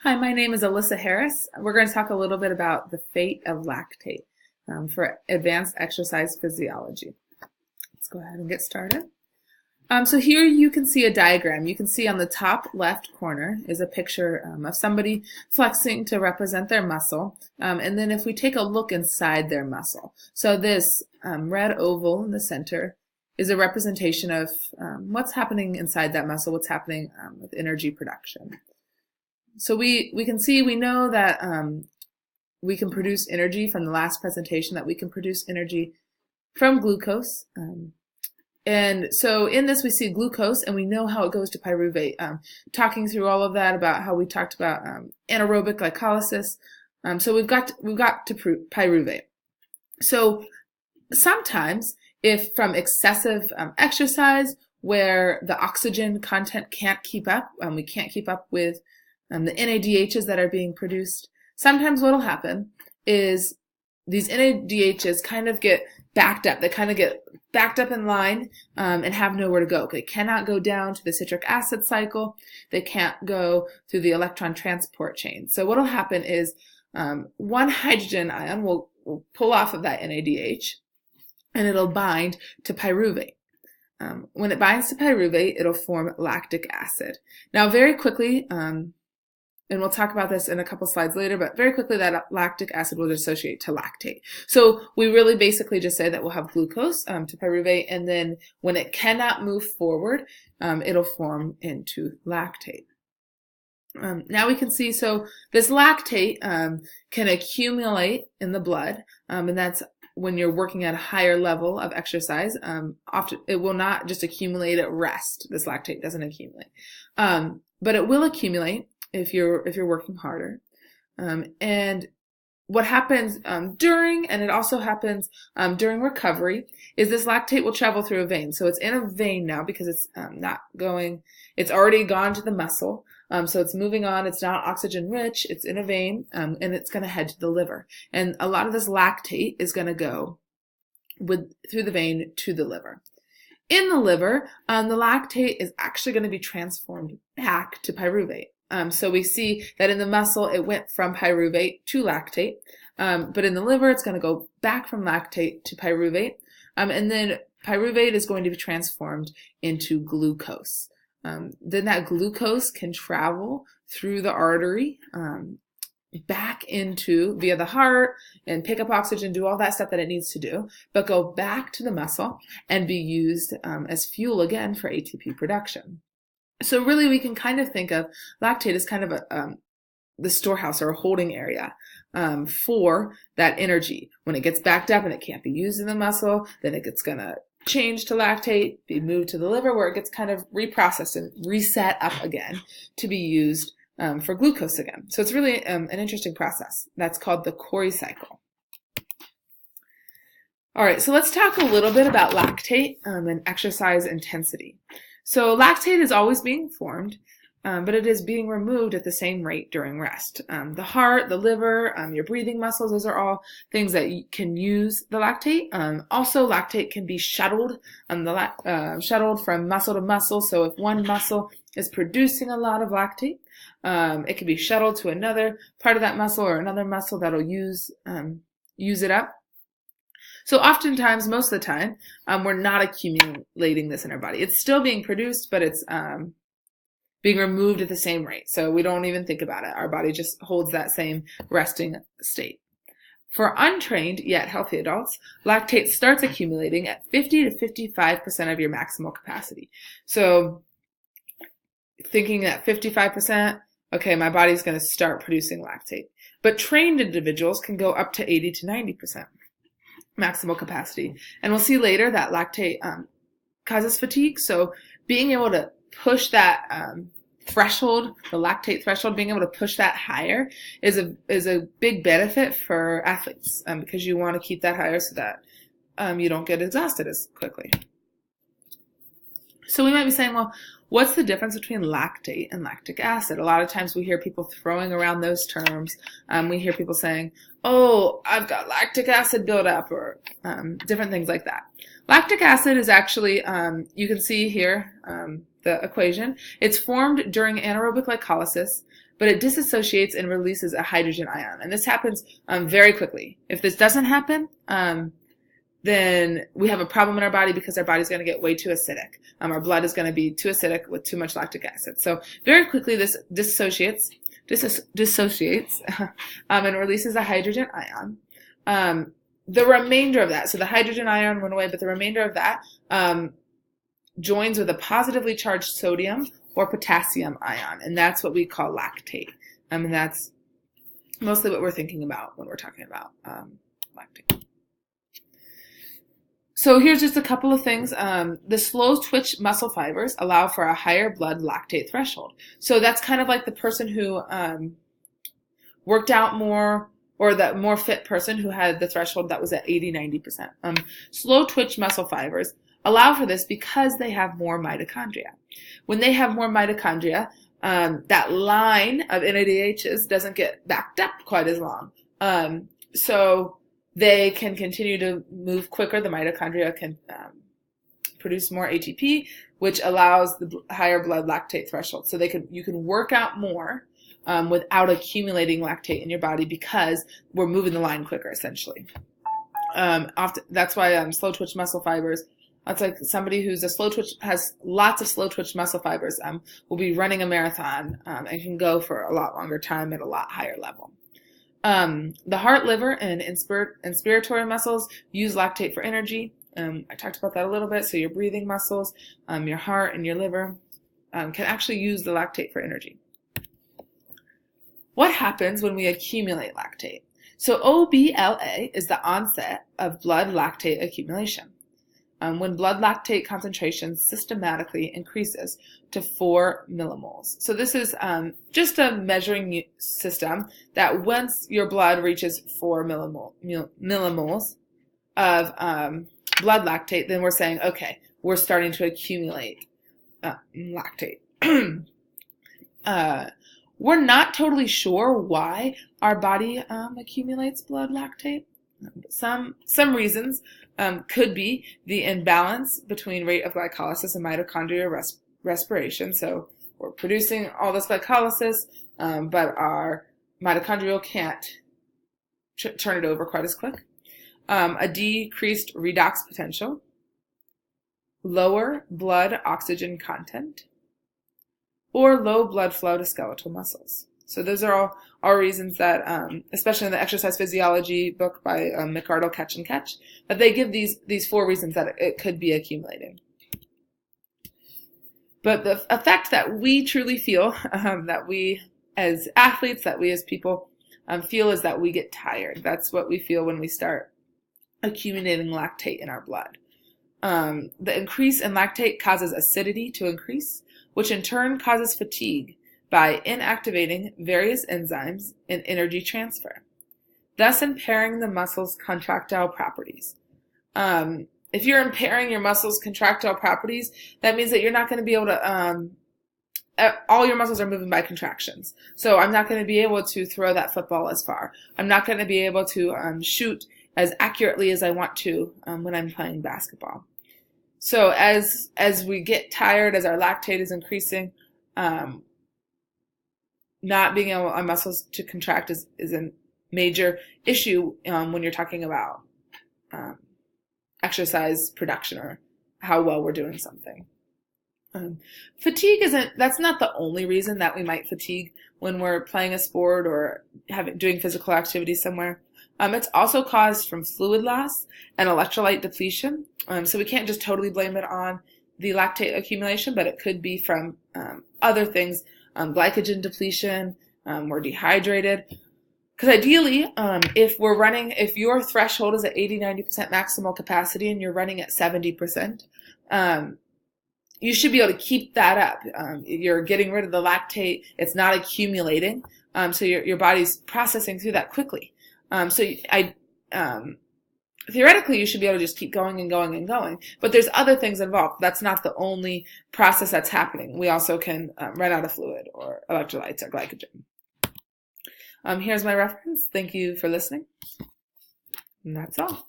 Hi, my name is Alyssa Harris. We're going to talk a little bit about the fate of lactate for advanced exercise physiology. Let's go ahead and get started. So here you can see a diagram. You can see on the top left corner is a picture of somebody flexing to represent their muscle. And then if we take a look inside their muscle, so this red oval in the center is a representation of what's happening inside that muscle, what's happening with energy production. So we know that we can produce energy from the last presentation, that we can produce energy from glucose. And so in this we see glucose, and we know how it goes to pyruvate. Talking through all of that about how we talked about anaerobic glycolysis. So we've got to pyruvate. So sometimes, if from excessive exercise, where the oxygen content can't keep up, we can't keep up with the NADHs that are being produced, sometimes what will happen is these NADHs kind of get backed up. They kind of get backed up in line and have nowhere to go. They cannot go down to the citric acid cycle. They can't go through the electron transport chain. So what will happen is one hydrogen ion will pull off of that NADH, and it'll bind to pyruvate. When it binds to pyruvate, it'll form lactic acid. Now, very quickly, and we'll talk about this in a couple slides later, but very quickly that lactic acid will associate to lactate. So we really basically just say that we'll have glucose to pyruvate, and then when it cannot move forward, it'll form into lactate. Now we can see, so this lactate can accumulate in the blood, and that's when you're working at a higher level of exercise. Often it will not just accumulate at rest. This lactate doesn't accumulate, but it will accumulate if you're working harder. And what happens during, and it also happens during recovery, is this lactate will travel through a vein. So it's in a vein now because it's it's already gone to the muscle. So it's moving on. It's not oxygen rich. It's in a vein, and it's going to head to the liver. And a lot of this lactate is going to go through the vein to the liver. In the liver, the lactate is actually going to be transformed back to pyruvate. So we see that in the muscle, it went from pyruvate to lactate, but in the liver, it's going to go back from lactate to pyruvate, and then pyruvate is going to be transformed into glucose. Then that glucose can travel through the artery, back into via the heart, and pick up oxygen, do all that stuff that it needs to do, but go back to the muscle and be used as fuel again for ATP production. So really, we can kind of think of lactate as kind of the storehouse or a holding area for that energy. When it gets backed up and it can't be used in the muscle, then it's going to change to lactate, be moved to the liver, where it gets kind of reprocessed and reset up again to be used for glucose again. So it's really an interesting process. That's called the Cori cycle. All right, so let's talk a little bit about lactate and exercise intensity. So lactate is always being formed, but it is being removed at the same rate during rest. The heart, the liver, your breathing muscles, those are all things that you can use the lactate. Also, lactate can be shuttled, shuttled from muscle to muscle. So if one muscle is producing a lot of lactate, it can be shuttled to another part of that muscle or another muscle that'll use it up. So oftentimes, most of the time, we're not accumulating this in our body. It's still being produced, but it's being removed at the same rate. So we don't even think about it. Our body just holds that same resting state. For untrained yet healthy adults, lactate starts accumulating at 50 to 55% of your maximal capacity. So thinking that 55%, okay, my body's going to start producing lactate. But trained individuals can go up to 80 to 90%. Maximal capacity. And we'll see later that lactate causes fatigue. So being able to push that threshold, the lactate threshold, being able to push that higher is a big benefit for athletes because you want to keep that higher so that you don't get exhausted as quickly. So we might be saying, well, what's the difference between lactate and lactic acid? A lot of times we hear people throwing around those terms. We hear people saying, oh, I've got lactic acid buildup, or different things like that. Lactic acid is actually, you can see here, the equation. It's formed during anaerobic glycolysis but it disassociates and releases a hydrogen ion. And this happens very quickly. If this doesn't happen, then we have a problem in our body because our body's going to get way too acidic. Our blood is going to be too acidic with too much lactic acid. So very quickly this dissociates and releases a hydrogen ion. The remainder of that, so the hydrogen ion went away, but the remainder of that joins with a positively charged sodium or potassium ion, and that's what we call lactate. And that's mostly what we're thinking about when we're talking about lactate. So here's just a couple of things. The slow twitch muscle fibers allow for a higher blood lactate threshold. So that's kind of like the person who worked out more, or the more fit person who had the threshold that was at 80-90%. Slow twitch muscle fibers allow for this because they have more mitochondria. When they have more mitochondria, that line of NADHs doesn't get backed up quite as long. So they can continue to move quicker. The mitochondria can produce more ATP, which allows the higher blood lactate threshold. So you can work out more without accumulating lactate in your body because we're moving the line quicker, essentially. That's why slow twitch muscle fibers, that's like somebody who's a slow twitch, has lots of slow twitch muscle fibers, will be running a marathon and can go for a lot longer time at a lot higher level. The heart, liver, and inspiratory muscles use lactate for energy. I talked about that a little bit. So your breathing muscles, your heart and your liver can actually use the lactate for energy. What happens when we accumulate lactate? So OBLA is the onset of blood lactate accumulation. When blood lactate concentration systematically increases to 4 millimoles. So this is just a measuring system that once your blood reaches 4 millimoles of blood lactate, then we're saying, okay, we're starting to accumulate lactate. We're not totally sure why our body accumulates blood lactate. Some reasons could be the imbalance between rate of glycolysis and mitochondrial respiration. So we're producing all this glycolysis, but our mitochondria can't turn it over quite as quick. A decreased redox potential, lower blood oxygen content, or low blood flow to skeletal muscles. So those are all reasons that, especially in the exercise physiology book by McArdle, Catch and Catch, that they give these 4 reasons that it could be accumulating. But the effect that we truly feel, that we as athletes, that we as people feel, is that we get tired. That's what we feel when we start accumulating lactate in our blood. The increase in lactate causes acidity to increase, which in turn causes fatigue by inactivating various enzymes in energy transfer, thus impairing the muscle's contractile properties. If you're impairing your muscle's contractile properties, that means that you're not going to be able to, all your muscles are moving by contractions. So I'm not going to be able to throw that football as far. I'm not going to be able to shoot as accurately as I want to when I'm playing basketball. So as we get tired, as our lactate is increasing, not being able our muscles to contract is a major issue when you're talking about exercise production or how well we're doing something. Fatigue that's not the only reason that we might fatigue when we're playing a sport or doing physical activity somewhere. It's also caused from fluid loss and electrolyte depletion. So we can't just totally blame it on the lactate accumulation, but it could be from other things, glycogen depletion, we're dehydrated. Because ideally, if your threshold is at 80-90% maximal capacity and you're running at 70%, you should be able to keep that up. You're getting rid of the lactate; it's not accumulating, so your body's processing through that quickly. Theoretically, you should be able to just keep going and going and going. But there's other things involved. That's not the only process that's happening. We also can run out of fluid or electrolytes or glycogen. Here's my reference. Thank you for listening. And that's all.